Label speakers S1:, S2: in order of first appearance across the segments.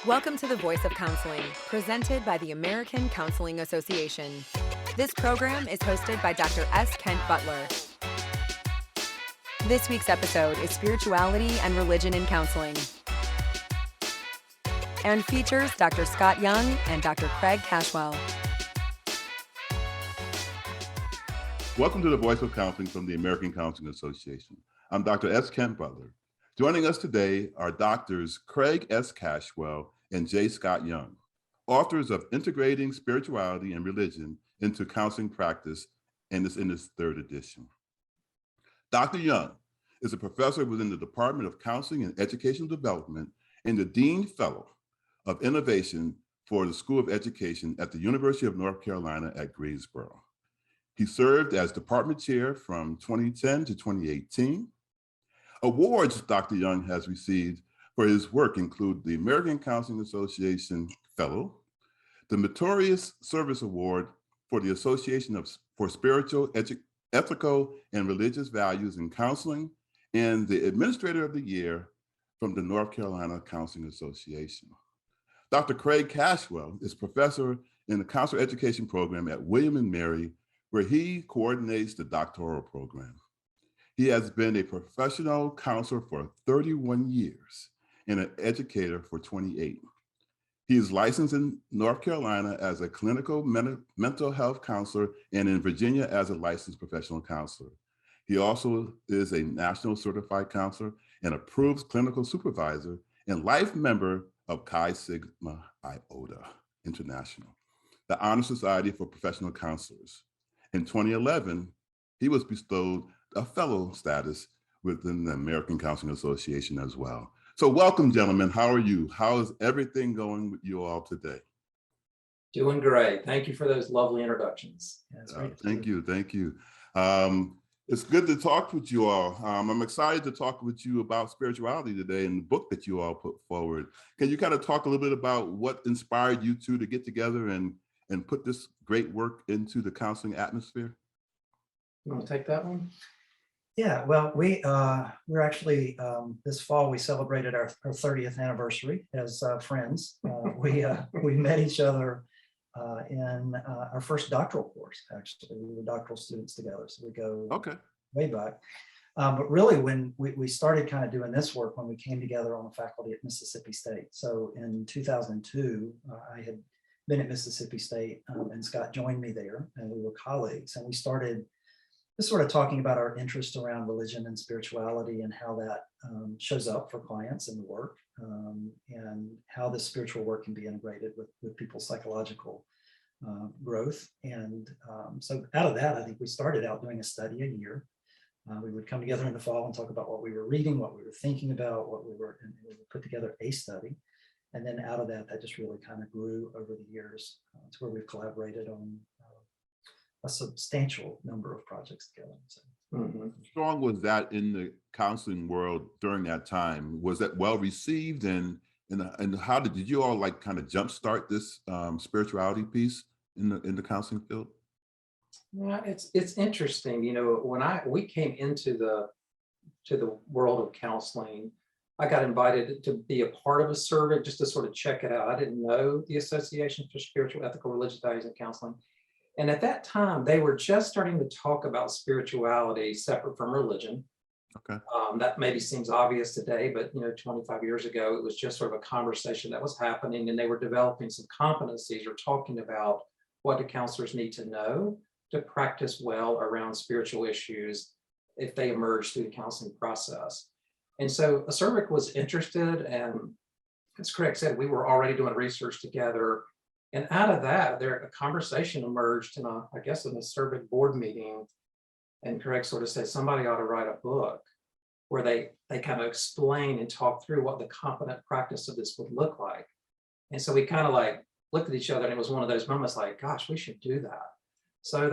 S1: Welcome to the Voice of Counseling, presented by the American Counseling Association. This program is hosted by Dr. S. Kent Butler. This week's episode is Spirituality and Religion in Counseling, and features Dr. Scott Young and Dr. Craig Cashwell.
S2: Welcome to the Voice of Counseling from the American Counseling Association. I'm Dr. S. Kent Butler. Joining us today are Doctors Craig S. Cashwell and J. Scott Young, authors of Integrating Spirituality and Religion into Counseling Practice, and it's in its third edition. Dr. Young is a professor within the Department of Counseling and Educational Development and the Dean Fellow of Innovation for the School of Education at the University of North Carolina at Greensboro. He served as department chair from 2010 to 2018. Awards Dr. Young has received for his work include the American Counseling Association Fellow, the Meritorious Service Award for the Association for Spiritual, Ethical, and Religious Values in Counseling, and the Administrator of the Year from the North Carolina Counseling Association. Dr. Craig Cashwell is professor in the Counselor Education Program at William & Mary, where he coordinates the doctoral program. He has been a professional counselor for 31 years and an educator for 28. He is licensed in North Carolina as a clinical mental health counselor and in Virginia as a licensed professional counselor. He also is a national certified counselor and approved clinical supervisor and life member of Chi Sigma Iota International, the Honor Society for Professional Counselors. In 2011, he was bestowed a fellow status within the American Counseling Association as well. So welcome, gentlemen. How are you? How is everything going with you all today?
S3: Doing great. Thank you for those lovely introductions.
S2: Thank you. It's good to talk with you all. I'm excited to talk with you about spirituality today and the book that you all put forward. Can you kind of talk a little bit about what inspired you two to get together and put this great work into the counseling atmosphere?
S3: You want to take that one?
S4: Yeah, well, we're actually, this fall, we celebrated our 30th anniversary as friends. We met each other in our first doctoral course, actually. We were doctoral students together, so we go way back. But really, when we started kind of doing this work, when we came together on the faculty at Mississippi State. So in 2002, I had been at Mississippi State and Scott joined me there, and we were colleagues, and we started just sort of talking about our interest around religion and spirituality and how that shows up for clients in the work, and how the spiritual work can be integrated with people's psychological growth. And so out of that, I think we started out doing a study a year. We would come together in the fall and talk about what we were reading, what we were thinking about, and we would put together a study. And then out of that, that just really kind of grew over the years to where we've collaborated on a substantial number of projects together. So.
S2: How strong was that in the counseling world during that time? Was that well received, and how did you all like kind of jumpstart this spirituality piece in the counseling field?
S3: Yeah, it's interesting. You know, when we came into the world of counseling, I got invited to be a part of a survey just to sort of check it out. I didn't know the Association for Spiritual, Ethical, Religious Values in Counseling. And at that time, they were just starting to talk about spirituality separate from religion.
S2: Okay.
S3: That maybe seems obvious today, but 25 years ago, it was just sort of a conversation that was happening, and they were developing some competencies or talking about what do counselors need to know to practice well around spiritual issues if they emerge through the counseling process. And so Acervic was interested, and as Craig said, we were already doing research together. And out of that, a conversation emerged in a Acervic board meeting. And Craig sort of said, somebody ought to write a book where they kind of explain and talk through what the competent practice of this would look like. And so we kind of like looked at each other, and it was one of those moments like, gosh, we should do that. So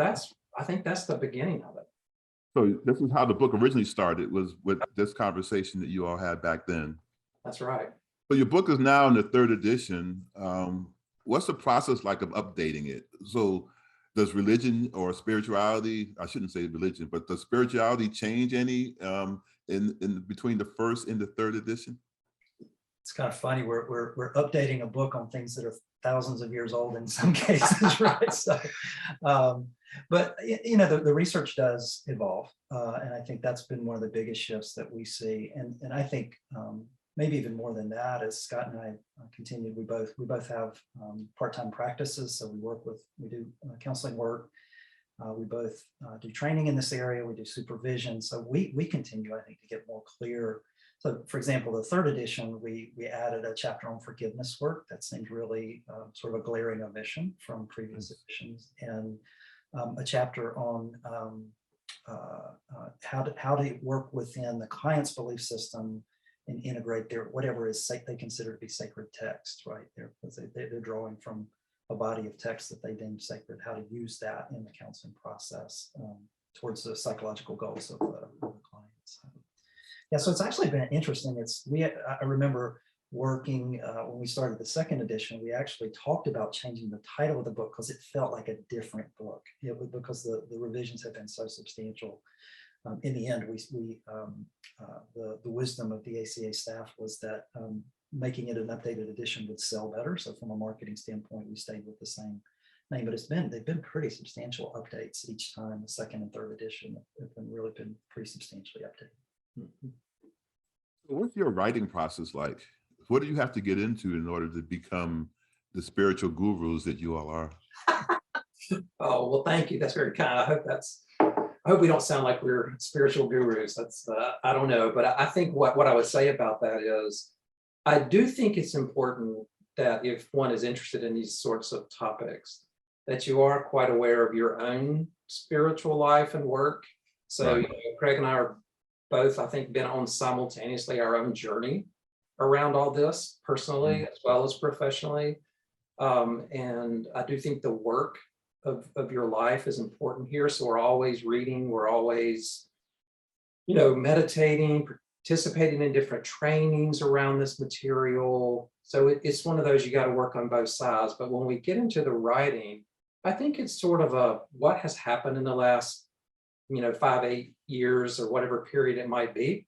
S3: I think that's the beginning of it.
S2: So this is how the book originally started, was with this conversation that you all had back then.
S3: That's right.
S2: So your book is now in the third edition. What's the process like of updating it? So does religion or spirituality, I shouldn't say religion, but does spirituality change any in between the first and the third edition?
S4: It's kind of funny. We're updating a book on things that are thousands of years old in some cases, right? So, but the research does evolve, and I think that's been one of the biggest shifts that we see. And I think maybe even more than that, as Scott and I continued, we both have part-time practices, so we do counseling work. We both do training in this area. We do supervision, so we continue, I think, to get more clear. So, for example, the third edition, we added a chapter on forgiveness work that seemed really sort of a glaring omission from previous editions, and a chapter on how to work within the client's belief system and integrate their whatever is they consider to be sacred text, right? They're drawing from a body of text that they deem sacred, how to use that in the counseling process towards the psychological goals of the clients. Yeah, so it's actually been interesting. I remember working when we started the second edition, we actually talked about changing the title of the book because it felt like a different book. It was because the revisions have been so substantial. In the end, the wisdom of the ACA staff was that making it an updated edition would sell better. So from a marketing standpoint, we stayed with the same name, but they've been pretty substantial updates each time. The second and third edition have been pretty substantially updated.
S2: What's your writing process like? What do you have to get into in order to become the spiritual gurus that you all are?
S3: Oh, well, thank you. That's very kind. I hope we don't sound like we're spiritual gurus. That's I don't know, but I think what I would say about that is I do think it's important that if one is interested in these sorts of topics, that you are quite aware of your own spiritual life and work. So
S2: Right.
S3: Craig and I are both, I think, been on simultaneously our own journey around all this personally as well as professionally. And I do think the work of your life is important here. So we're always reading, we're always, meditating, participating in different trainings around this material. So it's one of those, you got to work on both sides. But when we get into the writing, I think it's sort of what has happened in the last 5-8 years or whatever period it might be.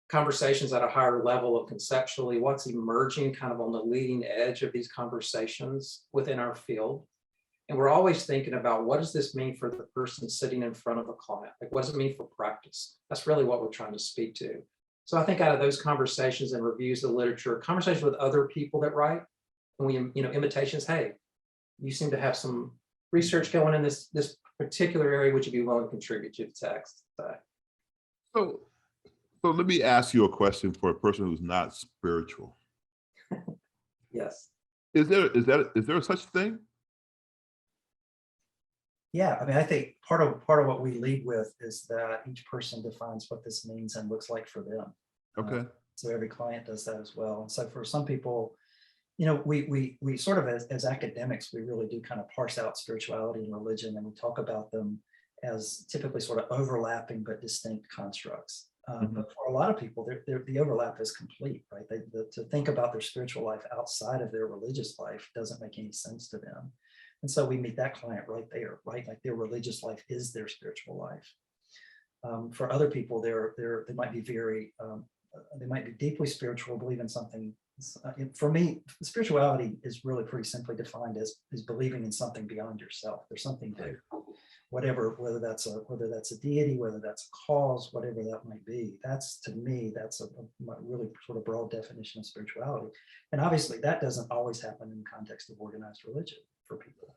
S3: Conversations at a higher level of conceptually what's emerging kind of on the leading edge of these conversations within our field. And we're always thinking about what does this mean for the person sitting in front of a client? Like, what does it mean for practice? That's really what we're trying to speak to. So I think out of those conversations and reviews of literature, conversations with other people that write, and we, invitations, hey, you seem to have some research going in this particular area, would you be willing to contribute to the text?
S2: So let me ask you a question for a person who's not spiritual.
S3: Yes.
S2: Is there such thing?
S4: Yeah, I mean, I think part of what we lead with is that each person defines what this means and looks like for them.
S2: Okay.
S4: So every client does that as well. And so for some people, we sort of as academics, we really do kind of parse out spirituality and religion, and we talk about them as typically sort of overlapping but distinct constructs. But for a lot of people, the overlap is complete, right? To think about their spiritual life outside of their religious life doesn't make any sense to them. And so we meet that client right there, right? Like their religious life is their spiritual life. For other people, they might be they might be deeply spiritual, believe in something. For me, spirituality is really pretty simply defined as believing in something beyond yourself. There's something bigger, whether that's a deity, whether that's a cause, whatever that might be. To me, that's a really sort of broad definition of spirituality. And obviously, that doesn't always happen in the context of organized religion for people.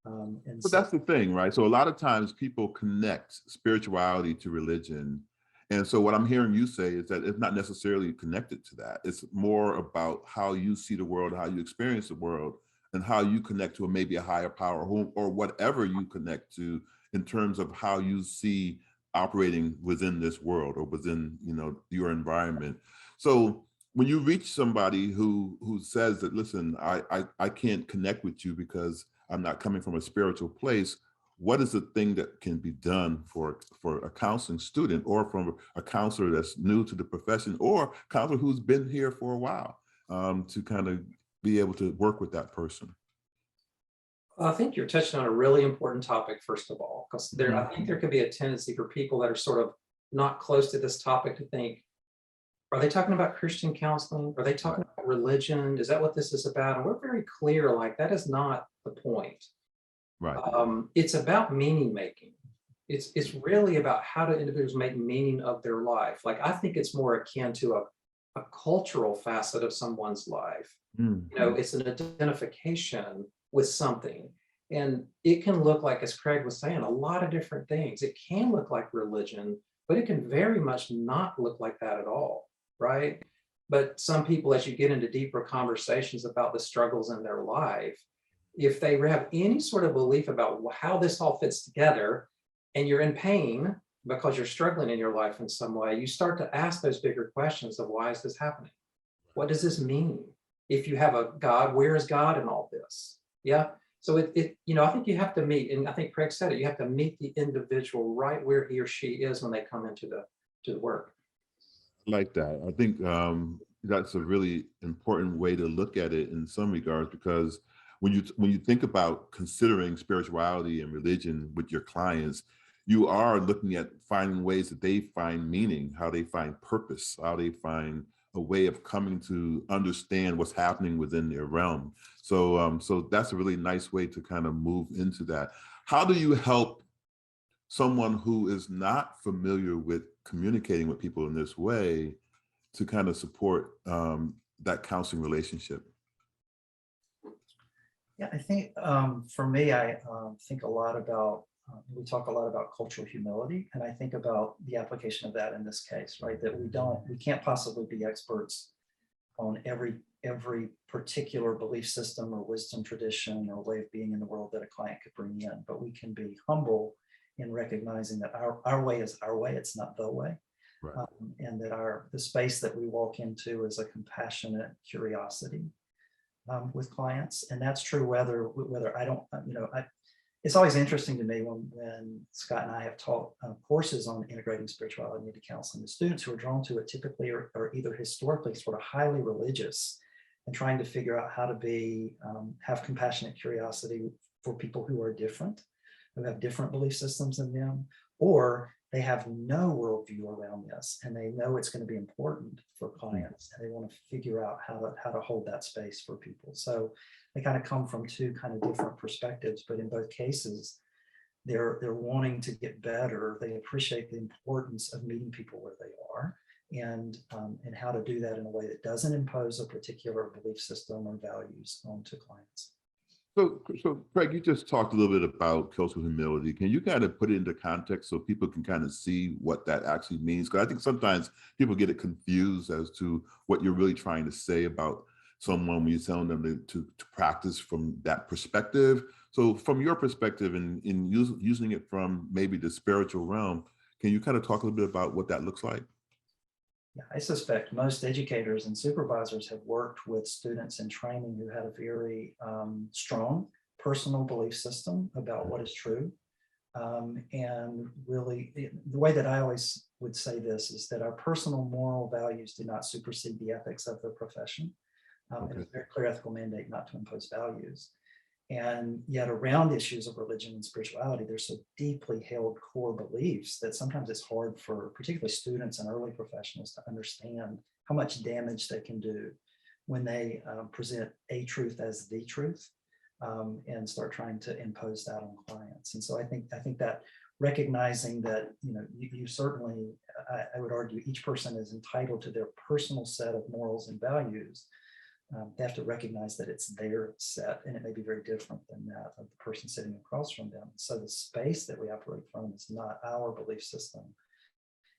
S2: But that's the thing, right? So a lot of times people connect spirituality to religion. And so what I'm hearing you say is that it's not necessarily connected to that. It's more about how you see the world, how you experience the world, and how you connect to maybe a higher power or whatever you connect to in terms of how you see operating within this world or within, your environment. So when you reach somebody who says that, listen, I can't connect with you because I'm not coming from a spiritual place, what is the thing that can be done for a counseling student or from a counselor that's new to the profession or a counselor who's been here for a while to kind of be able to work with that person?
S3: I think you're touching on a really important topic, first of all, because I think there could be a tendency for people that are sort of not close to this topic to think, Are they talking about Christian counseling? Are they talking about religion? Is that what this is about? And we're very clear, like that is not the point.
S2: Right.
S3: It's about meaning making. It's really about how do individuals make meaning of their life. Like I think it's more akin to a cultural facet of someone's life.
S2: Mm.
S3: You know, it's an identification with something. And it can look like, as Craig was saying, a lot of different things. It can look like religion, but it can very much not look like that at all, right? But some people, as you get into deeper conversations about the struggles in their life, if they have any sort of belief about how this all fits together, and you're in pain because you're struggling in your life in some way, you start to ask those bigger questions of why is this happening? What does this mean? If you have a God, where is God in all this? Yeah. So I think you have to meet, and I think Craig said it, you have to meet the individual right where he or she is when they come into the work.
S2: Like that. I think that's a really important way to look at it in some regards, because when you think about considering spirituality and religion with your clients, you are looking at finding ways that they find meaning, how they find purpose, how they find a way of coming to understand what's happening within their realm. So that's a really nice way to kind of move into that. How do you help someone who is not familiar with communicating with people in this way to kind of support that counseling relationship?
S4: Yeah, I think for me, I think a lot about, we talk a lot about cultural humility, and I think about the application of that in this case, right? That we can't possibly be experts on every particular belief system or wisdom tradition or way of being in the world that a client could bring in, but we can be humble in recognizing that our way is our way, it's not the way.
S2: Right.
S4: And that the space that we walk into is a compassionate curiosity with clients. And that's true whether I don't, it's always interesting to me when Scott and I have taught courses on integrating spirituality into counseling. The students who are drawn to it typically are either historically sort of highly religious and trying to figure out how to have compassionate curiosity for people who are different, who have different belief systems in them, or they have no worldview around this and they know it's going to be important for clients and they want to figure out how to hold that space for people. So they kind of come from two kind of different perspectives, but in both cases, they're wanting to get better. They appreciate the importance of meeting people where they are and how to do that in a way that doesn't impose a particular belief system or values onto clients.
S2: So Craig, you just talked a little bit about cultural humility. Can you kind of put it into context so people can kind of see what that actually means? Because I think sometimes people get it confused as to what you're really trying to say about someone when you're telling them to practice from that perspective. So from your perspective and in using it from maybe the spiritual realm, can you kind of talk a little bit about what that looks like?
S4: Yeah, I suspect most educators and supervisors have worked with students in training who had a very strong personal belief system about what is true. And really, the way that I always would say this is that our personal moral values do not supersede the ethics of the profession. And it's a very clear ethical mandate not to impose values. And yet around issues of religion and spirituality, there's so deeply held core beliefs that sometimes it's hard for particularly students and early professionals to understand how much damage they can do when they present a truth as the truth and start trying to impose that on clients. And so I think that recognizing that, you certainly, I would argue each person is entitled to their personal set of morals and values. They have to recognize that it's their set and it may be very different than that of the person sitting across from them. So the space that we operate from is not our belief system,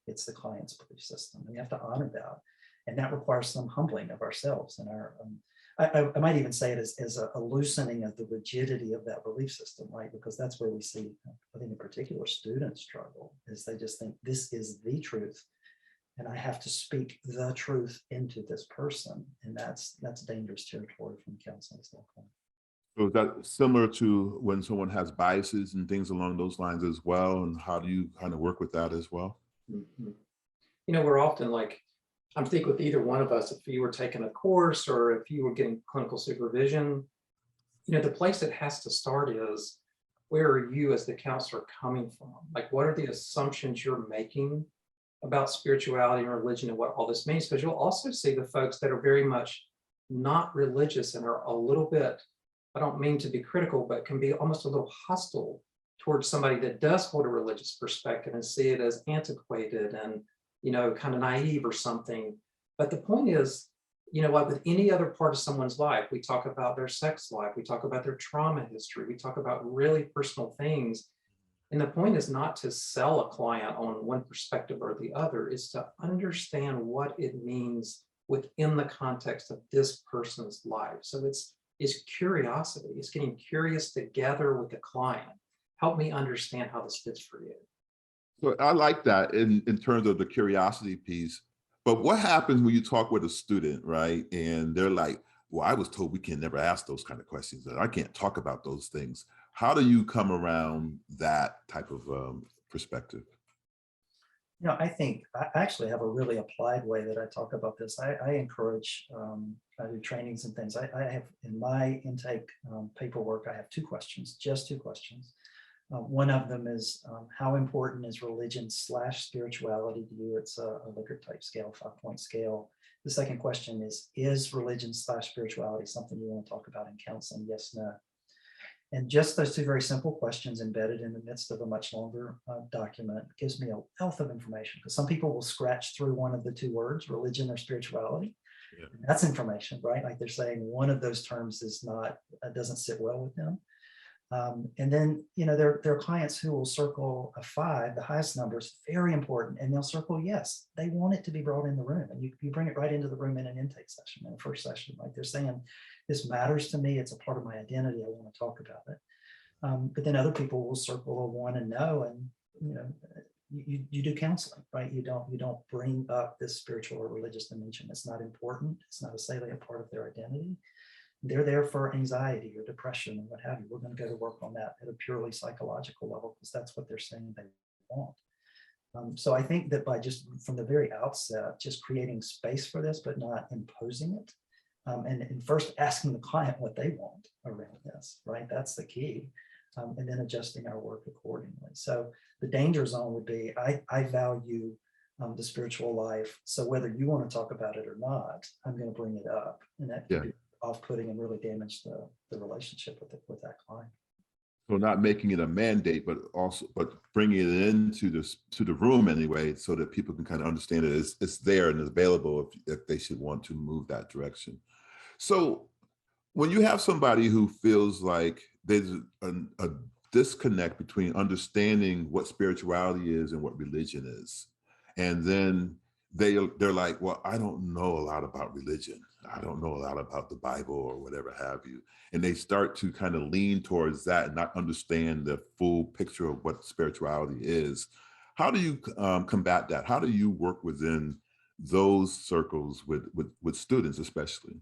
S4: it's the client's belief system. And we have to honor that. And that requires some humbling of ourselves and our, I might even say it as a loosening of the rigidity of that belief system, right? Because that's where we see, I think in particular, students struggle, is they just think this is the truth. And I have to speak the truth into this person. And that's dangerous territory from a counseling standpoint.
S2: So is that similar to when someone has biases and things along those lines as well? And how do you kind of work with that as well?
S3: Mm-hmm. We're often like, I'm thinking with either one of us, if you were taking a course or if you were getting clinical supervision, the place it has to start is, where are you as the counselor coming from? Like, what are the assumptions you're making about spirituality and religion and what all this means, because you'll also see the folks that are very much not religious and are a little bit, I don't mean to be critical, but can be almost a little hostile towards somebody that does hold a religious perspective and see it as antiquated and, kind of naive or something. But the point is, like with any other part of someone's life, we talk about their sex life, we talk about their trauma history, we talk about really personal things. And the point is not to sell a client on one perspective or the other, is to understand what it means within the context of this person's life. So it's curiosity. It's getting curious together with the client. Help me understand how this fits for you.
S2: So I like that in terms of the curiosity piece. But what happens when you talk with a student, right? And they're like, well, I was told we can never ask those kind of questions, and I can't talk about those things. How do you come around that type of perspective?
S4: I think I actually have a really applied way that I talk about this. I encourage, I do trainings and things. I have in my intake paperwork, I have two questions, just two questions. One of them is how important is religion / spirituality to you? It's a Likert type scale, 5-point scale. The second question is religion / spirituality something you want to talk about in counseling? Yes, no. And just those two very simple questions embedded in the midst of a much longer document gives me a wealth of information, because some people will scratch through one of the two words, religion or spirituality. Yeah. That's information, right? Like they're saying one of those terms doesn't sit well with them. And then, there are clients who will circle a 5, the highest number is very important, and they'll circle yes. They want it to be brought in the room, and you bring it right into the room in an intake session, in a first session. Like they're saying, this matters to me. It's a part of my identity. I want to talk about it. But then other people will circle a 1 and no, and you do counseling, right? You don't bring up this spiritual or religious dimension. It's not important. It's not a salient part of their identity. They're there for anxiety or depression and what have you. We're going to go to work on that at a purely psychological level, because that's what they're saying they want. So I think that by just from the very outset, just creating space for this, but not imposing it, and first asking the client what they want around this, right? That's the key. And then adjusting our work accordingly. So the danger zone would be, I value the spiritual life. So whether you want to talk about it or not, I'm going to bring it up. And that could be off-putting and really damage the relationship with that client.
S2: So not making it a mandate, but bringing it into the room anyway, so that people can kind of understand it. It's there and it's available if they should want to move that direction. So when you have somebody who feels like there's a disconnect between understanding what spirituality is and what religion is, and then they're like, well, I don't know a lot about religion. I don't know a lot about the Bible or whatever have you. And they start to kind of lean towards that and not understand the full picture of what spirituality is. How do you combat that? How do you work within those circles with students, especially?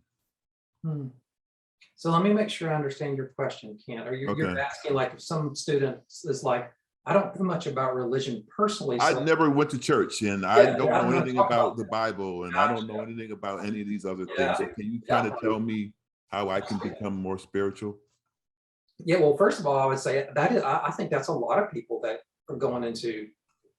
S3: So let me make sure I understand your question, Kent. You're asking, like, if some student is like, I don't know much about religion personally.
S2: I never went to church, and I don't know anything about the Bible, and I don't know anything about any of these other things. So can you kind of tell me how I can become more spiritual?
S3: Yeah, well, first of all, I would say I think that's a lot of people that are going into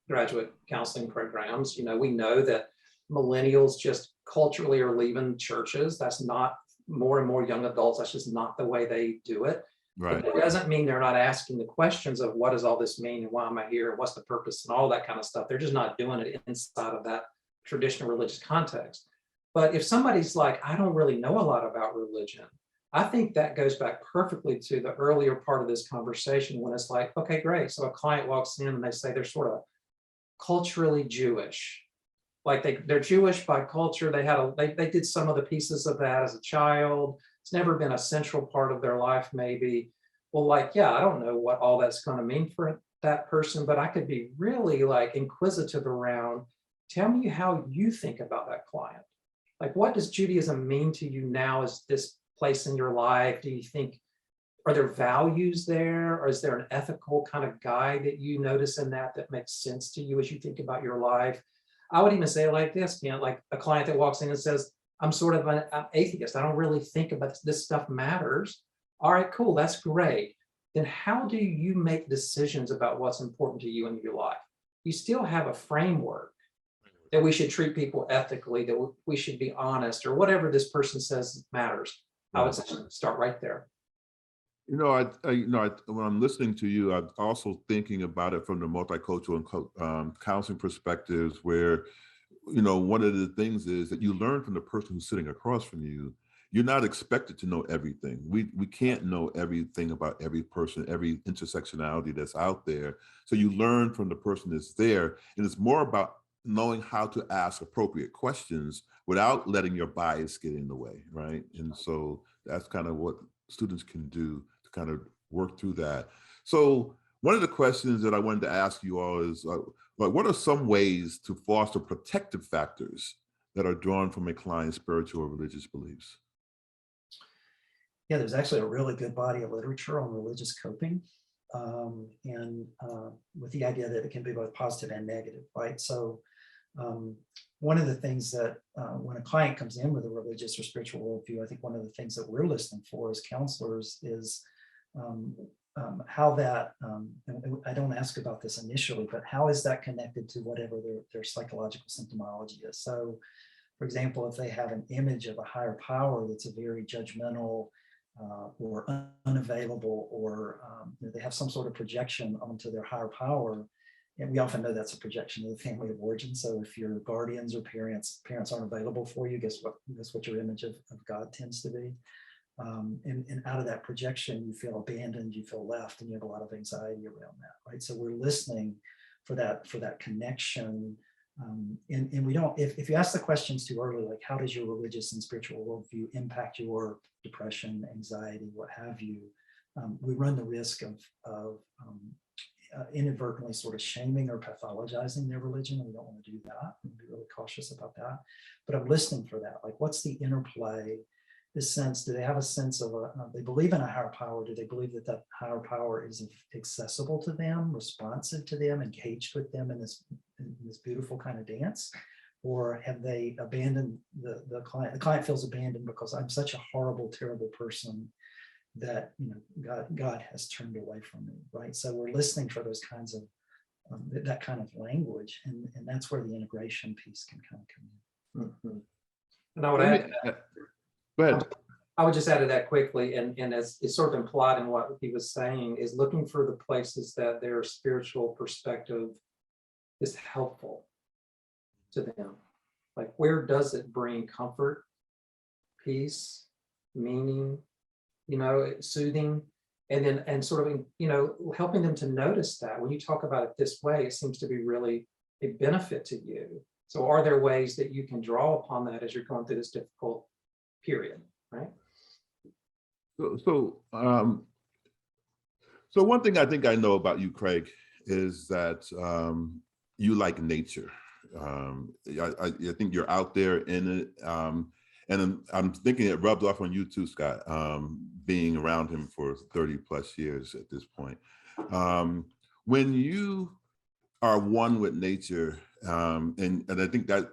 S3: graduate counseling programs. We know that millennials just culturally are leaving churches. That's not more and more young adults. That's just not the way they do it. Right. But it doesn't mean they're not asking the questions of what does all this mean and why am I here and what's the purpose and all that kind of stuff. They're just not doing it inside of that traditional religious context. But if somebody's like, I don't really know a lot about religion, I think that goes back perfectly to the earlier part of this conversation, when it's like, okay, great. So a client walks in and they say they're sort of culturally Jewish. Like they're Jewish by culture. They did some of the pieces of that as a child. It's never been a central part of their life, maybe. Well, I don't know what all that's going to mean for that person, but I could be really inquisitive around, tell me how you think about that client. Like, what does Judaism mean to you now as this place in your life? Do you think, are there values there? Or is there an ethical kind of guide that you notice in that makes sense to you as you think about your life? I would even say it like this, like a client that walks in and says, I'm sort of an atheist. I don't really think about this stuff matters. All right, cool, that's great. Then how do you make decisions about what's important to you in your life? You still have a framework, that we should treat people ethically, that we should be honest, or whatever this person says matters. I would say start right there.
S2: When I'm listening to you, I'm also thinking about it from the multicultural and counseling perspectives, where, one of the things is that you learn from the person who's sitting across from you. You're not expected to know everything. We can't know everything about every person, every intersectionality that's out there. So you learn from the person that's there, and it's more about knowing how to ask appropriate questions without letting your bias get in the way, right? And so that's kind of what students can do to kind of work through that. So one of the questions that I wanted to ask you all is, what are some ways to foster protective factors that are drawn from a client's spiritual or religious beliefs?
S4: Yeah, there's actually a really good body of literature on religious coping, and with the idea that it can be both positive and negative, right? So one of the things that when a client comes in with a religious or spiritual worldview, I think one of the things that we're listening for as counselors is how that, and I don't ask about this initially, but how is that connected to whatever their psychological symptomology is? So, for example, if they have an image of a higher power that's a very judgmental or unavailable, or they have some sort of projection onto their higher power, and we often know that's a projection of the family of origin. So if your guardians or parents aren't available for you, guess what your image of God tends to be. And out of that projection, you feel abandoned, you feel left, and you have a lot of anxiety around that, right? So we're listening for that connection. And we don't, if you ask the questions too early, like how does your religious and spiritual worldview impact your depression, anxiety, what have you, we run the risk of inadvertently sort of shaming or pathologizing their religion. And we don't want to do that. We'll be really cautious about that. But I'm listening for that. Like, what's the interplay? This sense, do they have a sense of they believe in a higher power? Do they believe that that higher power is accessible to them, responsive to them, engaged with them in this beautiful kind of dance? Or have they abandoned the client? The client feels abandoned because I'm such a horrible, terrible person that God has turned away from me, right? So we're listening for those kinds of that kind of language, and that's where the integration piece can kind of come in.
S3: Mm-hmm. And I would add,
S2: go ahead.
S3: I would just add to that quickly, and as it's sort of implied in what he was saying, is looking for the places that their spiritual perspective is helpful to them. Like, where does it bring comfort, peace, meaning, soothing, and sort of, helping them to notice that when you talk about it this way, it seems to be really a benefit to you. So are there ways that you can draw upon that as you're going through this difficult period, right?
S2: So one thing I think I know about you, Craig, is that you like nature. I think you're out there in it. And I'm thinking it rubbed off on you too, Scott, being around him for 30 plus years at this point. When you are one with nature, and I think that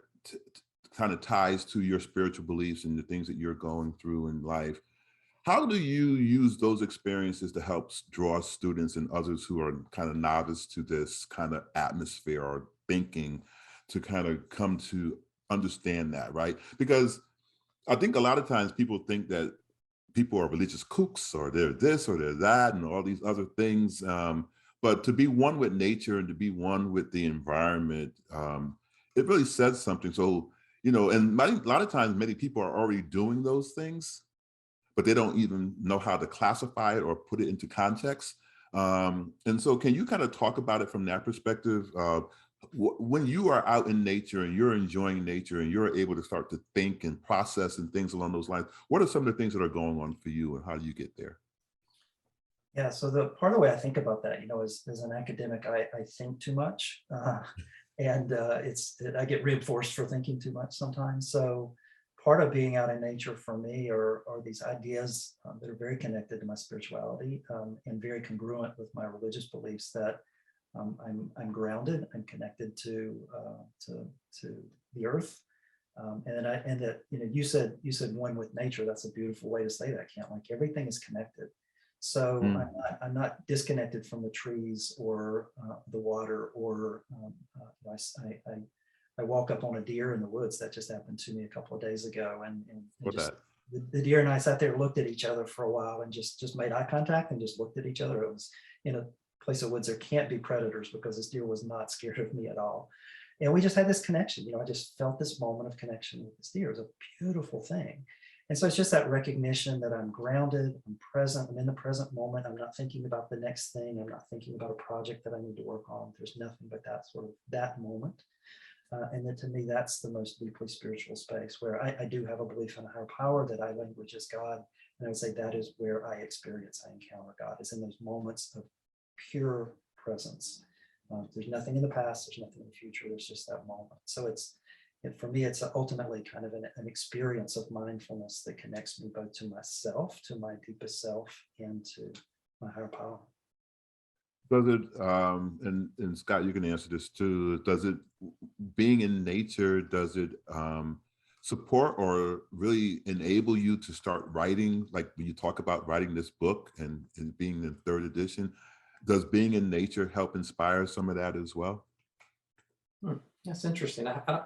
S2: kind of ties to your spiritual beliefs and the things that you're going through in life, how do you use those experiences to help draw students and others who are kind of novice to this kind of atmosphere or thinking to kind of come to understand that, right? Because I think a lot of times people think that people are religious kooks, or they're this or they're that and all these other things. But to be one with nature and to be one with the environment, it really says something. So, and a lot of times many people are already doing those things, but they don't even know how to classify it or put it into context. And so can you kind of talk about it from that perspective? When you are out in nature and you're enjoying nature and you're able to start to think and process and things along those lines, what are some of the things that are going on for you and how do you get there?
S4: Yeah, so the part of the way I think about that, as an academic, I think too much. And I get reinforced for thinking too much sometimes. So part of being out in nature for me are these ideas that are very connected to my spirituality and very congruent with my religious beliefs, that I'm grounded, I'm connected to the earth, and that you said one with nature. That's a beautiful way to say that, Kent. Like, everything is connected. So I'm not disconnected from the trees or the water, or I walk up on a deer in the woods. That just happened to me a couple of days ago. And
S2: What's
S4: just,
S2: that?
S4: the deer and I sat there, looked at each other for a while and just made eye contact and just looked at each other. It was in a place of woods. There can't be predators because this deer was not scared of me at all. And we just had this connection. I just felt this moment of connection with this deer. It was a beautiful thing. And so it's just that recognition that I'm grounded, I'm present, I'm in the present moment. I'm not thinking about the next thing. I'm not thinking about a project that I need to work on. There's nothing but that sort of that moment. And then to me, that's the most deeply spiritual space where I do have a belief in a higher power that I language as God. And I would say that is where I experience, I encounter God, is in those moments of pure presence. There's nothing in the past, there's nothing in the future, there's just that moment. So for me, it's ultimately kind of an experience of mindfulness that connects me both to myself, to my deepest self, and to my higher power.
S2: Does it, and Scott, you can answer this too, does it, being in nature, does it support or really enable you to start writing, like when you talk about writing this book and being the 3rd edition, does being in nature help inspire some of that as well?
S3: That's interesting. I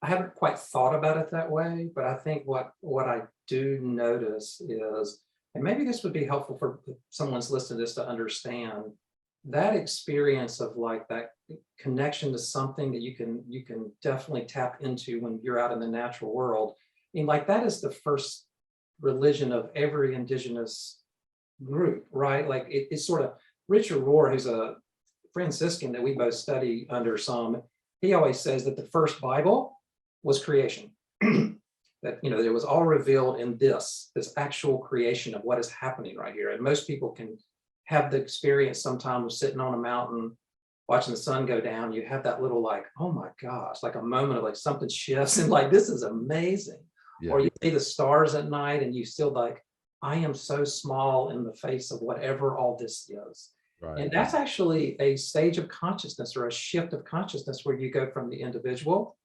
S3: haven't quite thought about it that way, but I think what I do notice is, and maybe this would be helpful for someone's listening to this to understand, that experience of like that connection to something that you can definitely tap into when you're out in the natural world. I mean, like that is the first religion of every indigenous group, right? Like it's sort of Richard Rohr, who's a Franciscan that we both study under some, he always says that the first Bible was creation. That, it was all revealed in this actual creation of what is happening right here. And most people can have the experience sometimes sitting on a mountain, watching the sun go down. You have that little like, oh my gosh, like a moment of like something shifts and like, this is amazing. Yeah. Or you see the stars at night and you still like, I am so small in the face of whatever all this is. Right. And that's actually a stage of consciousness or a shift of consciousness where you go from the individual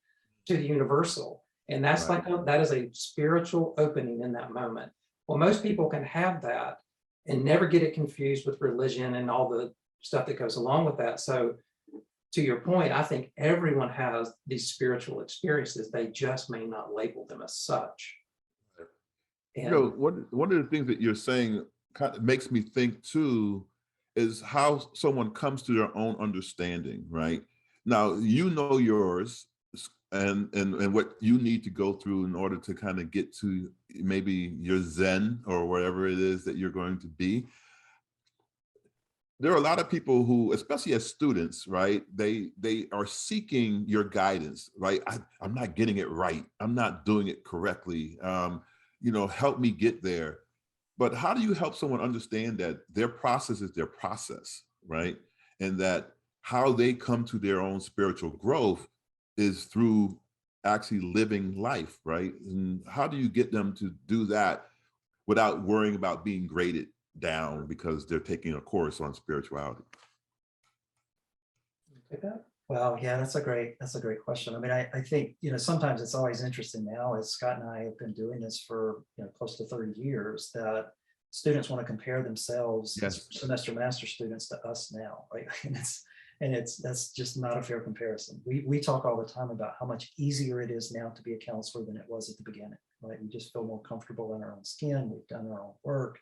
S3: to the universal. And that's right. That is a spiritual opening in that moment. Well, most people can have that and never get it confused with religion and all the stuff that goes along with that. So to your point, I think everyone has these spiritual experiences. They just may not label them as such. And
S2: one of the things that you're saying kind of makes me think too, is how someone comes to their own understanding, right? Now, yours and what you need to go through in order to kind of get to maybe your Zen or whatever it is that you're going to be. There are a lot of people who, especially as students, right? They are seeking your guidance, right? I'm not getting it right. I'm not doing it correctly. Help me get there. But how do you help someone understand that their process is their process, right? And that how they come to their own spiritual growth is through actually living life, right? And how do you get them to do that without worrying about being graded down because they're taking a course on spirituality?
S4: Well, yeah, that's a great question. I mean, I think, sometimes it's always interesting now, as Scott and I have been doing this for, close to 30 years, that students want to compare themselves as semester master students to us now, right? And that's just not a fair comparison. We talk all the time about how much easier it is now to be a counselor than it was at the beginning, right? We just feel more comfortable in our own skin. We've done our own work.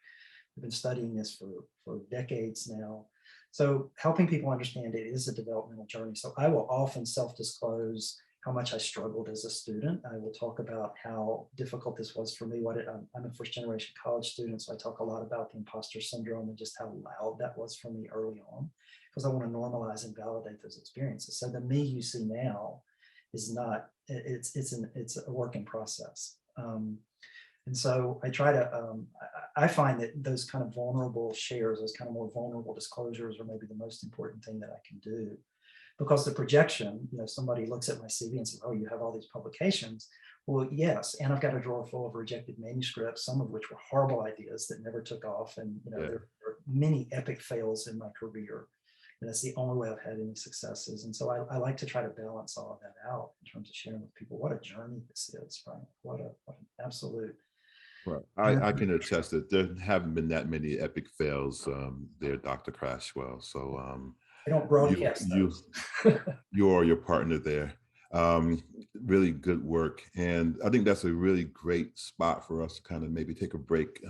S4: We've been studying this for decades now. So helping people understand it is a developmental journey. So I will often self-disclose how much I struggled as a student. I will talk about how difficult this was for me. I'm a first generation college student, so I talk a lot about the imposter syndrome and just how loud that was for me early on, because I want to normalize and validate those experiences. So the me you see now is not, it's a work in process. And so I try to, I find that those kind of vulnerable shares, those kind of more vulnerable disclosures are maybe the most important thing that I can do. Because the projection, somebody looks at my CV and says, oh, you have all these publications. Well, yes, and I've got a drawer full of rejected manuscripts, some of which were horrible ideas that never took off. And there are many epic fails in my career. And that's the only way I've had any successes. And so I like to try to balance all of that out in terms of sharing with people what a journey this is, right? What an absolute.
S2: Right. I can attest that there haven't been that many epic fails there, Dr. Cashwell. So
S4: I don't broadcast
S2: you are your partner there. Really good work. And I think that's a really great spot for us to kind of maybe take a break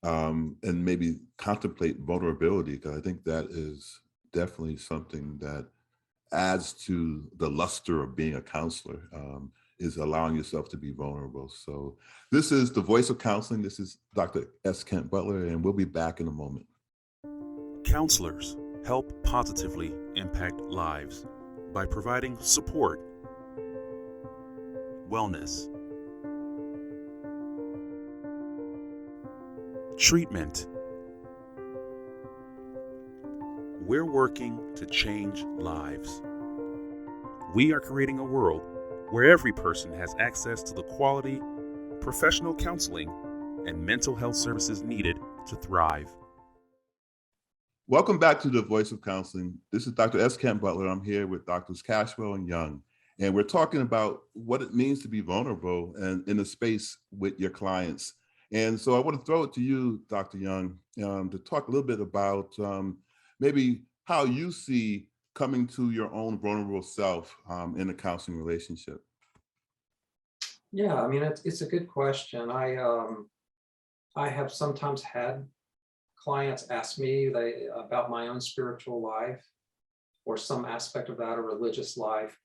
S2: and maybe contemplate vulnerability, because I think that is definitely something that adds to the luster of being a counselor, is allowing yourself to be vulnerable. So this is the Voice of Counseling. This is Dr. S. Kent Butler, and we'll be back in a moment.
S5: Counselors help positively impact lives by providing support, wellness, treatment. We're working to change lives. We are creating a world where every person has access to the quality, professional counseling, and mental health services needed to thrive.
S2: Welcome back to the Voice of Counseling. This is Dr. S. Kent Butler. I'm here with Drs. Cashwell and Young, and we're talking about what it means to be vulnerable and in a space with your clients. And so I want to throw it to you, Dr. Young, to talk a little bit about maybe how you see coming to your own vulnerable self in a counseling relationship.
S3: Yeah, I mean, it's a good question. I have sometimes had clients ask me about my own spiritual life or some aspect of that, a religious life.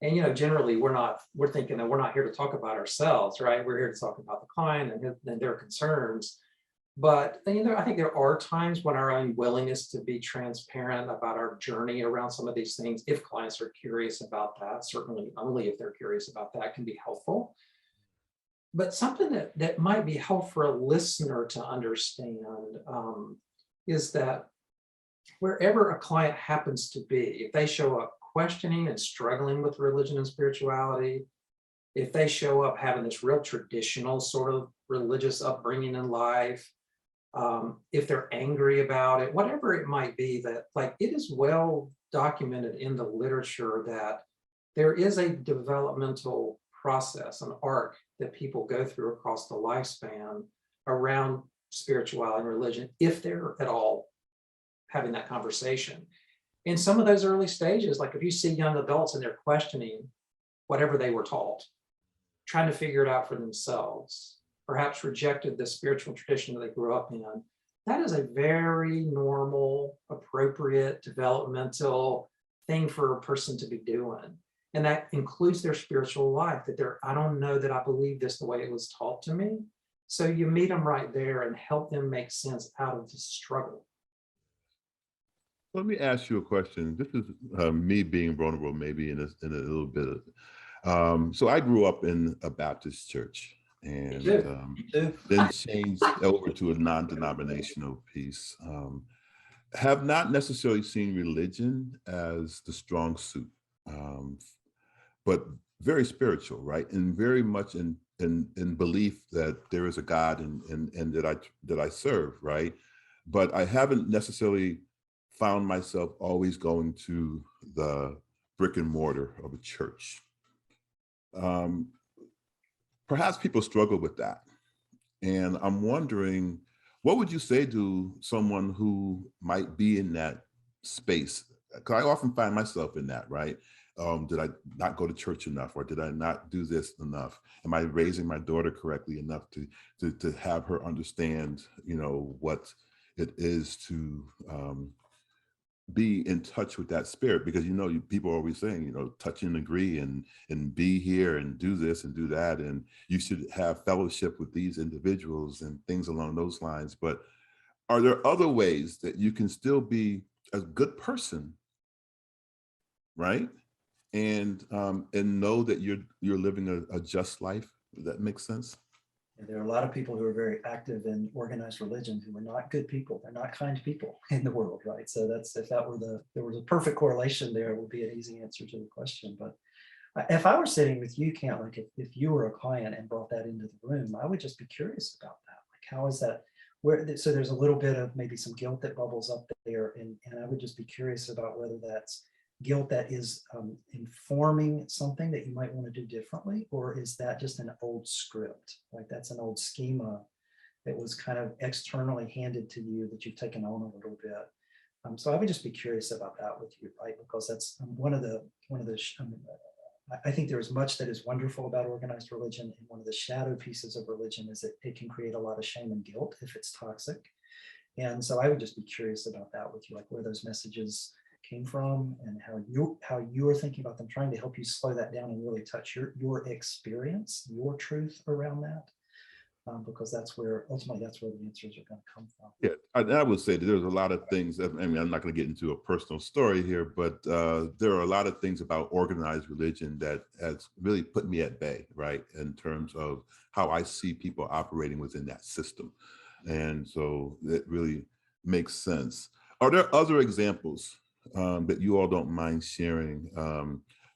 S3: And generally we're thinking that we're not here to talk about ourselves, right? We're here to talk about the client and their concerns. But I think there are times when our own willingness to be transparent about our journey around some of these things, if clients are curious about that, certainly only if they're curious about that, can be helpful. But something that might be helpful for a listener to understand is that wherever a client happens to be, if they show up questioning and struggling with religion and spirituality, if they show up having this real traditional sort of religious upbringing in life, if they're angry about it, whatever it might be, that it is well documented in the literature that there is a developmental process, an arc that people go through across the lifespan around spirituality and religion, if they're at all having that conversation. In some of those early stages, like if you see young adults and they're questioning whatever they were taught, trying to figure it out for themselves, perhaps rejected the spiritual tradition that they grew up in, that is a very normal, appropriate, developmental thing for a person to be doing. And that includes their spiritual life, that I don't know that I believe this the way it was taught to me. So you meet them right there and help them make sense out of the struggle.
S2: Let me ask you a question. This is me being vulnerable, maybe in a little bit. So I grew up in a Baptist church, and then changed over to a non-denominational piece. Have not necessarily seen religion as the strong suit, but very spiritual, right? And very much in belief that there is a God and that I serve, right? But I haven't necessarily found myself always going to the brick and mortar of a church. Perhaps people struggle with that. And I'm wondering, what would you say to someone who might be in that space? Because I often find myself in that, right? Did I not go to church enough, or did I not do this enough? Am I raising my daughter correctly enough to have her understand, what it is to be in touch with that spirit? Because people are always saying, touch and agree and be here and do this and do that, and you should have fellowship with these individuals and things along those lines. But are there other ways that you can still be a good person, right? And know that you're living a just life? Does that make sense?
S4: There are a lot of people who are very active in organized religion who are not good people. They're not kind people in the world, right? So if there was a perfect correlation there, it would be an easy answer to the question. But if I were sitting with you, Kent, like if you were a client and brought that into the room, I would just be curious about that. Like, how is that? So there's a little bit of maybe some guilt that bubbles up there, and I would just be curious about whether that's guilt that is informing something that you might want to do differently, or is that just an old script? Like that's an old schema that was kind of externally handed to you that you've taken on a little bit. So I would just be curious about that with you, right? Because that's one of the I think there is much that is wonderful about organized religion. And one of the shadow pieces of religion is that it can create a lot of shame and guilt if it's toxic. And so I would just be curious about that with you, like where those messages came from and how you are thinking about them, trying to help you slow that down and really touch your experience, your truth around that. Because ultimately that's where the answers are going to come from.
S2: Yeah, I would say that there's a lot of things. I mean, I'm not going to get into a personal story here, but there are a lot of things about organized religion that has really put me at bay, right, in terms of how I see people operating within that system. And so it really makes sense. Are there other examples that you all don't mind sharing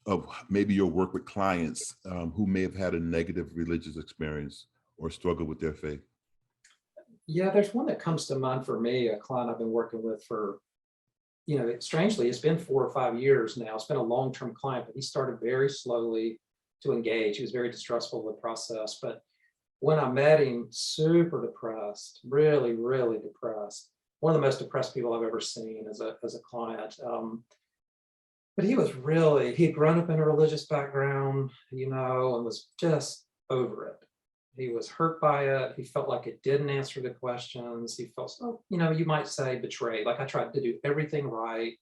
S2: of maybe your work with clients who may have had a negative religious experience or struggle with their faith?
S3: Yeah, there's one that comes to mind for me, a client I've been working with for, strangely, it's been 4 or 5 years now. It's been a long-term client, but he started very slowly to engage. He was very distrustful of the process. But when I met him, super depressed, really, really depressed. One of the most depressed people I've ever seen as a client. But he had grown up in a religious background, and was just over it. He was hurt by it. He felt like it didn't answer the questions. He felt so, you might say betrayed. Like I tried to do everything right,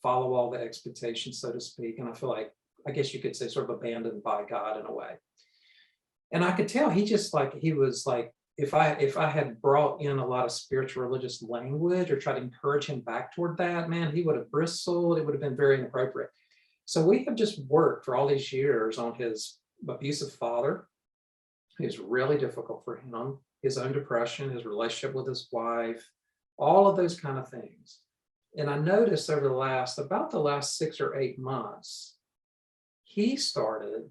S3: follow all the expectations, so to speak. And I feel like, I guess you could say sort of abandoned by God in a way. And I could tell he was like, if I had brought in a lot of spiritual religious language or tried to encourage him back toward that, man, he would have bristled. It would have been very inappropriate. So we have just worked for all these years on his abusive father. It's really difficult for him, his own depression, his relationship with his wife, all of those kind of things. And I noticed over about the last 6 or 8 months, he started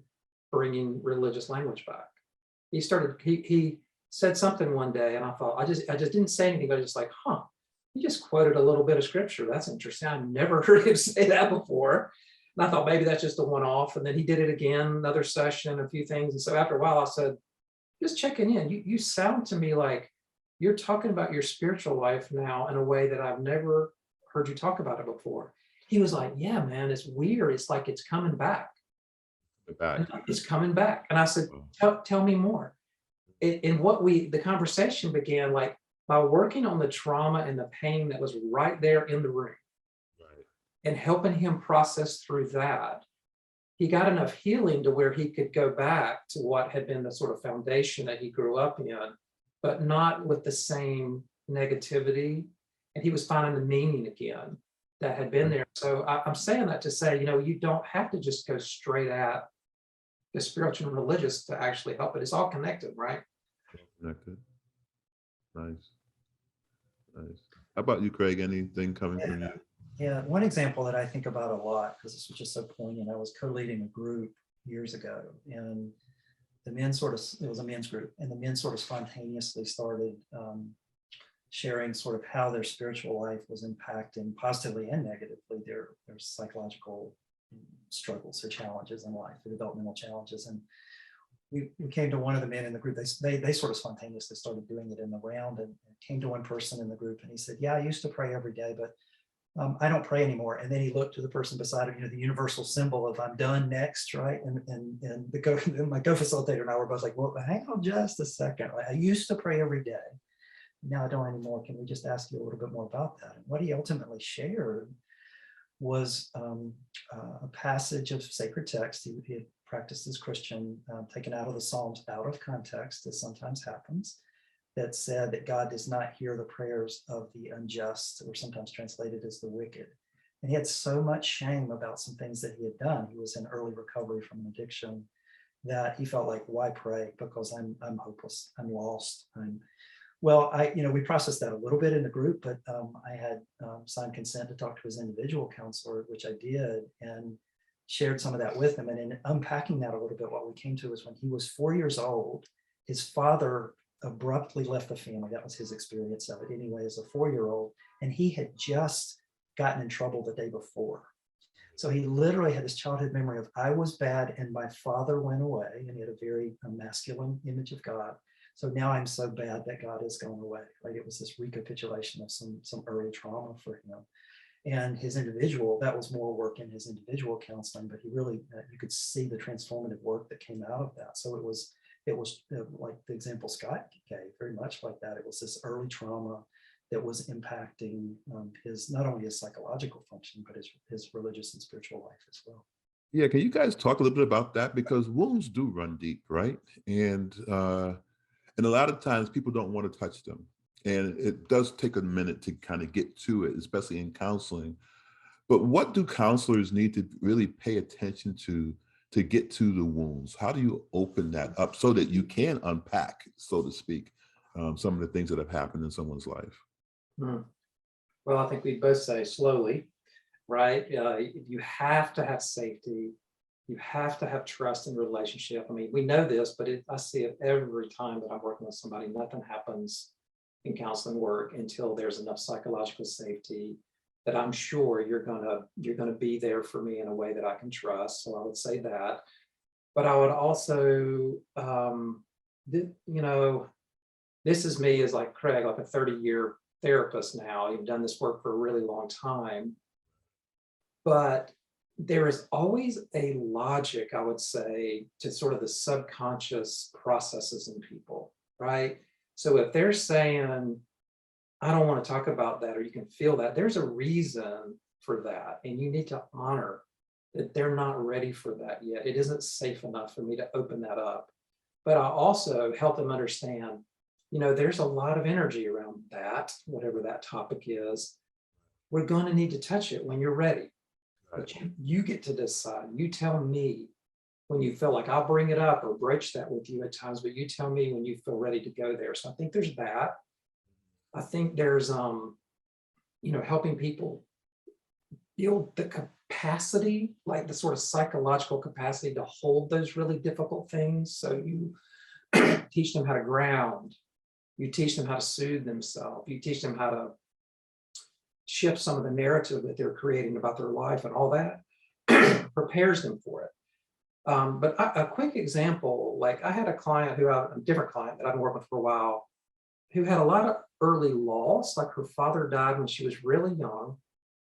S3: bringing religious language back. He said something one day, and I thought, I just didn't say anything, but I was just like, he just quoted a little bit of scripture. That's interesting. I've never heard him say that before. And I thought maybe that's just a one-off. And then he did it again, another session, a few things. And so after a while, I said, just checking in. You sound to me like you're talking about your spiritual life now in a way that I've never heard you talk about it before. He was like, yeah, man, it's weird. It's like it's coming back. It's coming back. And I said, tell me more. The conversation began like by working on the trauma and the pain that was right there in the room, right, and helping him process through that. He got enough healing to where he could go back to what had been the sort of foundation that he grew up in, but not with the same negativity. And he was finding the meaning again that had been there. So I'm saying that to say, you don't have to just go straight at the spiritual and religious to actually help it. It's all connected, right?
S2: Connected. Nice. How about you, Craig? Anything coming from you?
S4: Yeah, one example that I think about a lot, because this was just so poignant, I was co-leading a group years ago, and it was a men's group, and the men sort of spontaneously started sharing sort of how their spiritual life was impacting positively and negatively their psychological struggles or challenges in life, the developmental challenges. And we came to one of the men in the group. They sort of spontaneously started doing it in the round, and came to one person in the group, and he said, yeah, I used to pray every day, but I don't pray anymore. And then he looked to the person beside him, the universal symbol of I'm done next, right? And my co-facilitator and I were both like, well, hang on just a second. I used to pray every day. Now I don't anymore. Can we just ask you a little bit more about that? And what he ultimately shared was a passage of sacred text. He had practiced as Christian, taken out of the Psalms out of context, as sometimes happens, that said that God does not hear the prayers of the unjust, or sometimes translated as the wicked. And he had so much shame about some things that he had done. He was in early recovery from an addiction, that he felt like, why pray? Because I'm hopeless, I'm lost. We processed that a little bit in the group, but I had signed consent to talk to his individual counselor, which I did, and shared some of that with him. And in unpacking that a little bit, what we came to is when he was 4 years old, his father abruptly left the family. That was his experience of it anyway, as a 4-year-old. And he had just gotten in trouble the day before. So he literally had this childhood memory of, I was bad and my father went away, and he had a very masculine image of God. So now I'm so bad that God has gone away, right? It was this recapitulation of some early trauma for him. And that was more work in his individual counseling, but he really, you could see the transformative work that came out of that. So it was like the example Scott gave, very much like that. It was this early trauma that was impacting not only his psychological function, but his religious and spiritual life as well.
S2: Yeah, can you guys talk a little bit about that? Because wounds do run deep, right? And a lot of times people don't want to touch them. And it does take a minute to kind of get to it, especially in counseling. But what do counselors need to really pay attention to get to the wounds? How do you open that up so that you can unpack, so to speak, some of the things that have happened in someone's life?
S3: Well, I think we both say slowly, right? You have to have safety. You have to have trust in relationship. I mean, we know this, but I see it every time that I'm working with somebody. Nothing happens in counseling work until there's enough psychological safety that I'm sure you're gonna be there for me in a way that I can trust. So I would say that. But I would also, this is me as like Craig, like a 30-year therapist now. I've done this work for a really long time. But there is always a logic, I would say, to sort of the subconscious processes in people, right? So if they're saying, I don't want to talk about that, or you can feel that, there's a reason for that. And you need to honor that they're not ready for that yet. It isn't safe enough for me to open that up. But I also help them understand, there's a lot of energy around that, whatever that topic is. We're going to need to touch it when you're ready. But you get to decide. You tell me when you feel like I'll bring it up or broach that with you at times, but you tell me when you feel ready to go there. So I think there's that. I think there's, helping people build the capacity, like the sort of psychological capacity to hold those really difficult things. So you teach them how to ground. You teach them how to soothe themselves. You teach them how to shift some of the narrative that they're creating about their life, and all that prepares them for it. But a quick example, like I had a different client that I've been working with for a while, who had a lot of early loss, like her father died when she was really young,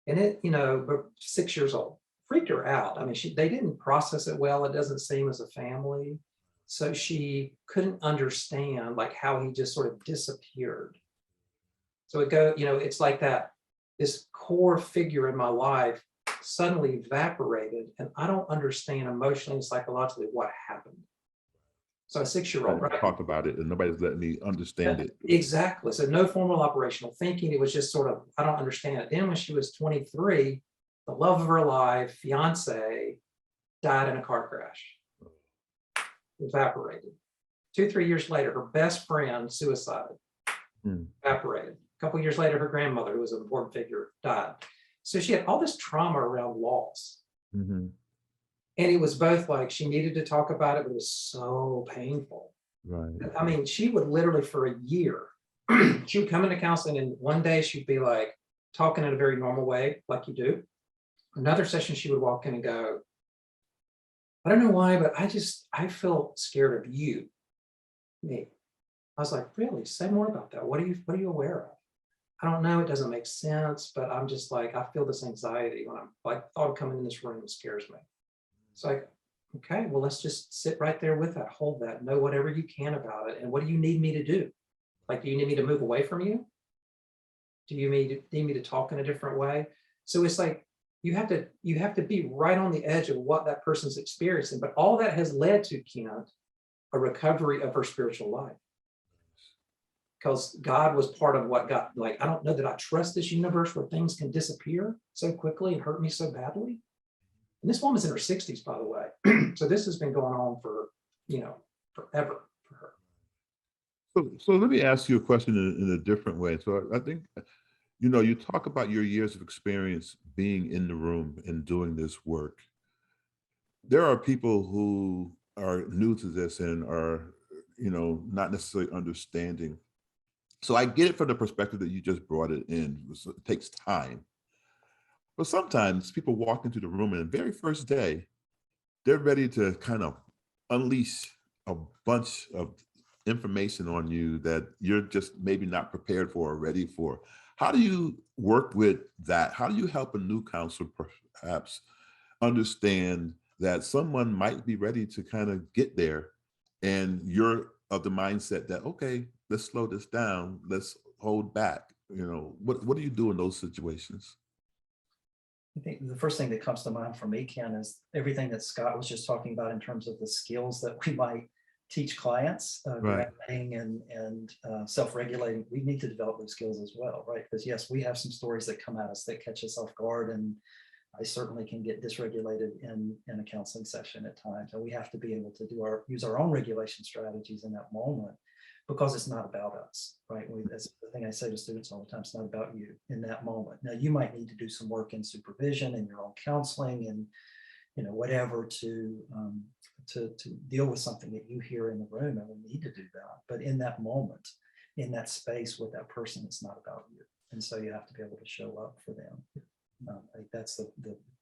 S3: and but 6 years old, freaked her out. I mean, they didn't process it well, it doesn't seem, as a family. So she couldn't understand like how he just sort of disappeared. So it's like that, this core figure in my life suddenly evaporated, and I don't understand emotionally and psychologically what happened. So a 6-year-old, right?
S2: Talk about it, and nobody's letting me understand it.
S3: Exactly. So no formal operational thinking. It was just sort of, I don't understand it. Then when she was 23, the love of her life, fiance, died in a car crash. Evaporated. 2-3 years later, her best friend suicided. Evaporated. A couple of years later, her grandmother, who was an important figure, died. So she had all this trauma around loss.
S2: Mm-hmm.
S3: And it was both like she needed to talk about it, but it was so painful.
S2: Right.
S3: I mean, she would literally for a year, she would come into counseling, and one day she'd be like talking in a very normal way, like you do. Another session, she would walk in and go, I don't know why, but I feel scared of you, me. I was like, really? Say more about that. What are you aware of? I don't know. It doesn't make sense, but I'm just like, I feel this anxiety when I'm like, thought of coming in this room scares me. It's like, okay, well, let's just sit right there with that, hold that, know whatever you can about it. And what do you need me to do? Like, do you need me to move away from you? Do you need me to talk in a different way? So it's like, you have to be right on the edge of what that person's experiencing. But all that has led to, Kent, a recovery of her spiritual life. Because God was part of what got, like, I don't know that I trust this universe where things can disappear so quickly and hurt me so badly. And this woman's in her 60s, by the way. So this has been going on for, forever for her.
S2: So let me ask you a question in a different way. So I think, you talk about your years of experience being in the room and doing this work. There are people who are new to this and are, not necessarily understanding. So I get it from the perspective that you just brought it in. So it takes time. But sometimes people walk into the room, and the very first day, they're ready to kind of unleash a bunch of information on you that you're just maybe not prepared for or ready for. How do you work with that? How do you help a new counselor perhaps understand that someone might be ready to kind of get there, and you're of the mindset that, okay, let's slow this down, let's hold back. What do you do in those situations?
S4: I think the first thing that comes to mind for me, Ken, is everything that Scott was just talking about in terms of the skills that we might teach clients,
S2: Right.
S4: grounding and self-regulating. We need to develop those skills as well, right? Because yes, we have some stories that come at us that catch us off guard, and I certainly can get dysregulated in a counseling session at times. And we have to be able to use our own regulation strategies in that moment, because it's not about us, right? That's the thing I say to students all the time. It's not about you in that moment. Now, you might need to do some work in supervision and your own counseling and whatever to deal with something that you hear in the room, and we need to do that. But in that moment, in that space with that person, it's not about you, and so you have to be able to show up for them. I think that's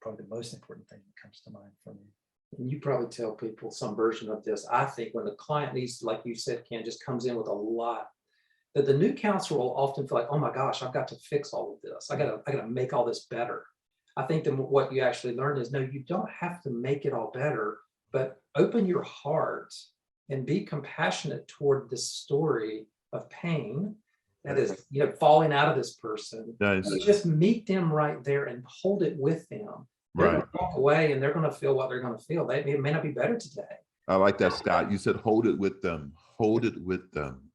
S4: probably the most important thing that comes to mind for me.
S3: And you probably tell people some version of this. I think when the client needs, like you said, Ken, just comes in with a lot, that the new counselor will often feel like, oh my gosh, I've got to fix all of this. I gotta make all this better. I think that what you actually learned is, no, you don't have to make it all better, but open your heart and be compassionate toward this story of pain that is, falling out of this person.
S2: Nice.
S3: So just meet them right there and hold it with them. They're
S2: Right.
S3: going to walk away and they're going to feel what they're going to feel. It may not be better today.
S2: I like that, Scott. You said hold it with them,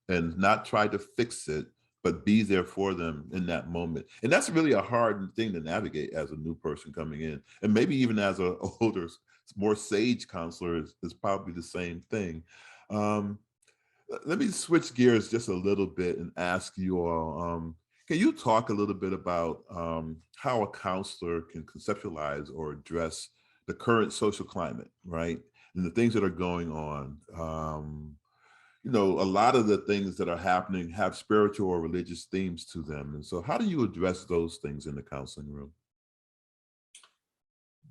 S2: and not try to fix it, but be there for them in that moment. And that's really a hard thing to navigate as a new person coming in. And maybe even as a older, more sage counselor is probably the same thing. Let me switch gears just a little bit and ask you all, can you talk a little bit about how a counselor can conceptualize or address the current social climate, right? And the things that are going on. A lot of the things that are happening have spiritual or religious themes to them. And so how do you address those things in the counseling room?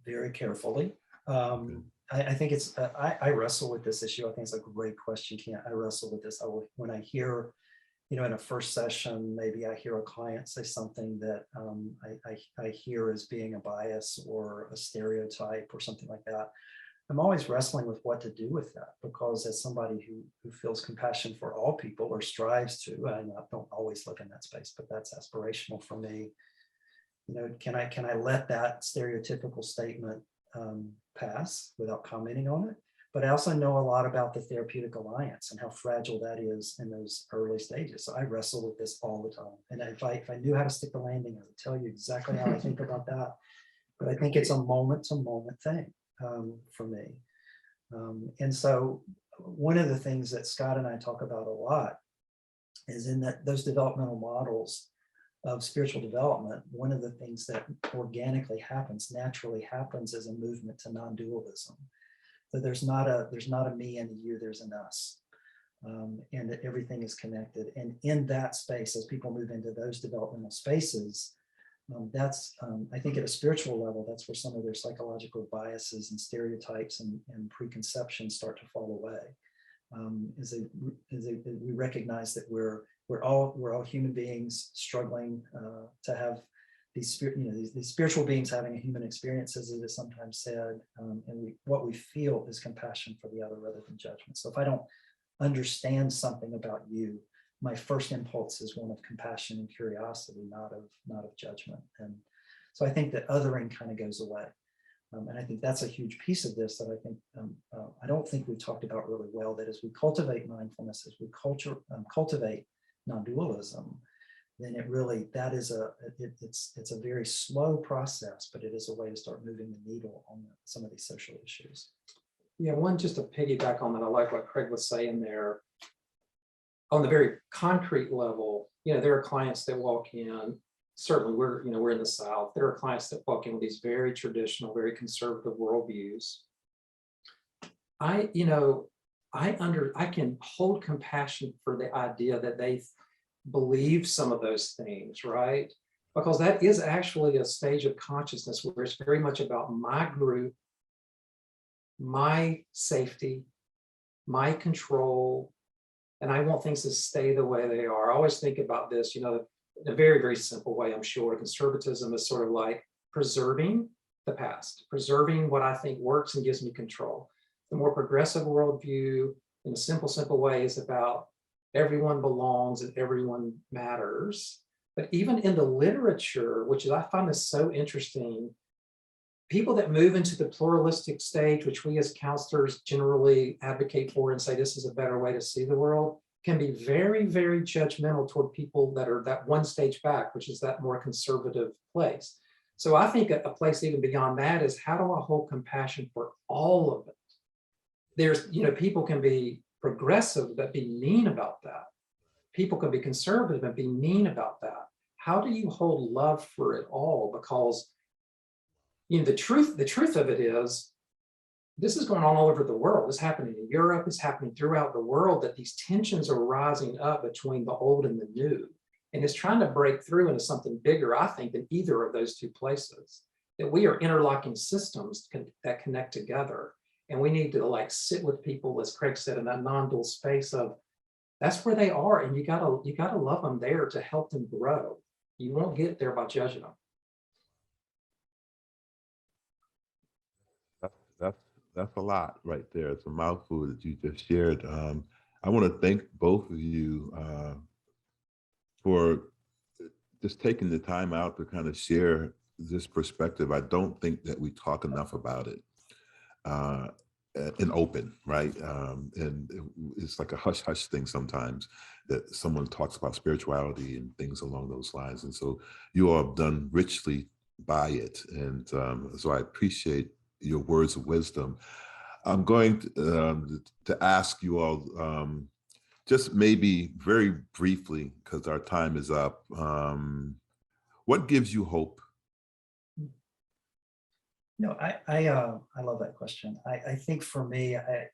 S4: Very carefully. I think it's, I wrestle with this issue. I think it's a great question, Ken. I wrestle with this. When I hear, in a first session, maybe I hear a client say something that I hear as being a bias or a stereotype or something like that. I'm always wrestling with what to do with that, because as somebody who feels compassion for all people or strives to, and I don't always live in that space, but that's aspirational for me. Can I let that stereotypical statement pass without commenting on it? But I also know a lot about the therapeutic alliance and how fragile that is in those early stages. So I wrestle with this all the time. And if I knew how to stick the landing, I would tell you exactly how I think about that. But I think it's a moment to moment thing for me. And so one of the things that Scott and I talk about a lot is in those developmental models of spiritual development, one of the things that organically happens, naturally happens, is a movement to non-dualism. So there's not a me and a you, there's an us, and that everything is connected. And in that space, as people move into those developmental spaces, I think at a spiritual level, that's where some of their psychological biases and stereotypes and preconceptions start to fall away. As we recognize that we're all human beings struggling to have these spiritual beings having a human experience, as it is sometimes said, and what we feel is compassion for the other rather than judgment. So if I don't understand something about you, my first impulse is one of compassion and curiosity, not of judgment. And so I think that othering kind of goes away. And I think that's a huge piece of this that I think I don't think we've talked about really well, that as we cultivate mindfulness, as we cultivate non-dualism, then it's a very slow process, but it is a way to start moving the needle on some of these social issues.
S3: Yeah, just to piggyback on that, I like what Craig was saying there. On the very concrete level, there are clients that walk in. Certainly, we're in the South. There are clients that walk in with these very traditional, very conservative worldviews. I can hold compassion for the idea that they believe some of those things, right? Because that is actually a stage of consciousness where it's very much about my group, my safety, my control, and I want things to stay the way they are. I always think about this, in a very, very simple way, I'm sure, conservatism is sort of like preserving the past, preserving what I think works and gives me control. The more progressive worldview, in a simple way, is about everyone belongs and everyone matters. But even in the literature, which is, I find this so interesting, people that move into the pluralistic stage, which we as counselors generally advocate for and say this is a better way to see the world, can be very, very judgmental toward people that are that one stage back, which is that more conservative place. So I think a place even beyond that is, how do I hold compassion for all of it? There's, people can be progressive but be mean about that. People can be conservative and be mean about that. How do you hold love for it all? Because the truth of it is, this is going on all over the world. It's happening in Europe, it's happening throughout the world, that these tensions are rising up between the old and the new. And it's trying to break through into something bigger, I think, than either of those two places. That we are interlocking systems that connect together. And we need to sit with people, as Craig said, in that non-dual space of, that's where they are. And you gotta love them there to help them grow. You won't get there by judging them.
S2: That's a lot right there. It's a mouthful that you just shared. I want to thank both of you for just taking the time out to kind of share this perspective. I don't think that we talk enough about it in open, right? And it's like a hush-hush thing sometimes that someone talks about spirituality and things along those lines. And so you all have done richly by it. And so I appreciate your words of wisdom. I'm going to ask you all, just maybe very briefly, because our time is up, what gives you hope?
S4: I love that question. I think for me, I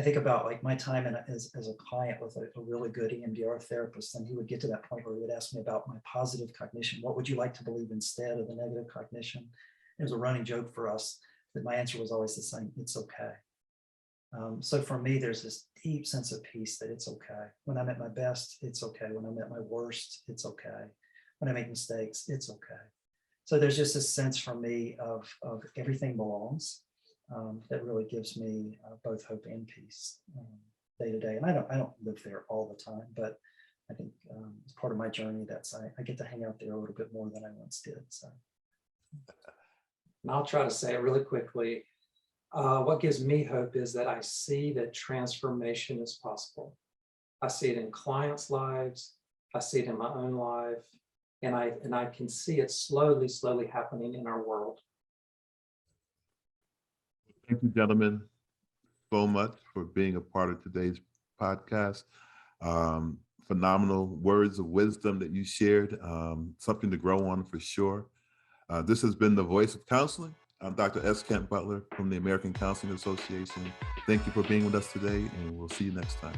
S4: think about my time as a client with a really good EMDR therapist, and he would get to that point where he would ask me about my positive cognition. What would you like to believe instead of the negative cognition? It was a running joke for us that my answer was always the same: it's okay. So for me, there's this deep sense of peace that it's okay. When I'm at my best, it's okay. When I'm at my worst, it's okay. When I make mistakes, it's okay. So there's just a sense for me of everything belongs that really gives me both hope and peace day to day. And I don't live there all the time, but I think as part of my journey, I get to hang out there a little bit more than I once did. So.
S3: And I'll try to say it really quickly. What gives me hope is that I see that transformation is possible. I see it in clients' lives. I see it in my own life. And I can see it slowly happening in our world.
S2: Thank you, gentlemen, so much for being a part of today's podcast. Phenomenal words of wisdom that you shared, something to grow on for sure. This has been The Voice of Counseling. I'm Dr. S. Kent Butler from the American Counseling Association. Thank you for being with us today, and we'll see you next time.